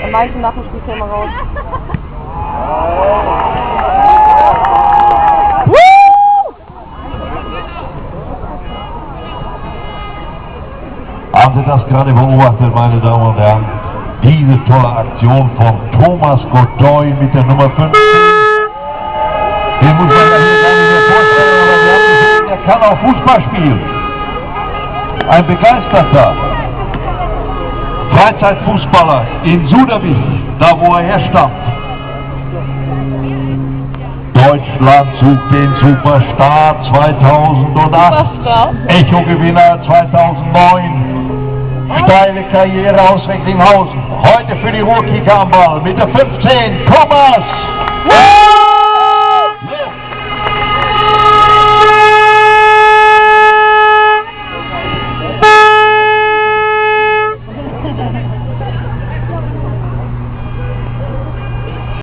Am meisten nach dem Spiel immer raus. Haben Sie das gerade beobachtet, meine Damen und Herren? Diese tolle Aktion von Thomas Godoy mit der Nummer 15. Den muss man ja hier gar nicht mehr vorstellen, aber wir haben gesehen, er kann auch Fußball spielen. Ein begeisterter Freizeitfußballer in Suderwich, da wo er herstammt. Deutschland sucht den Superstar 2008, Echo-Gewinner 2009, steile Karriere aus Recklinghausen, heute für die Ruhrkicker am Ball mit der 15, Thomas!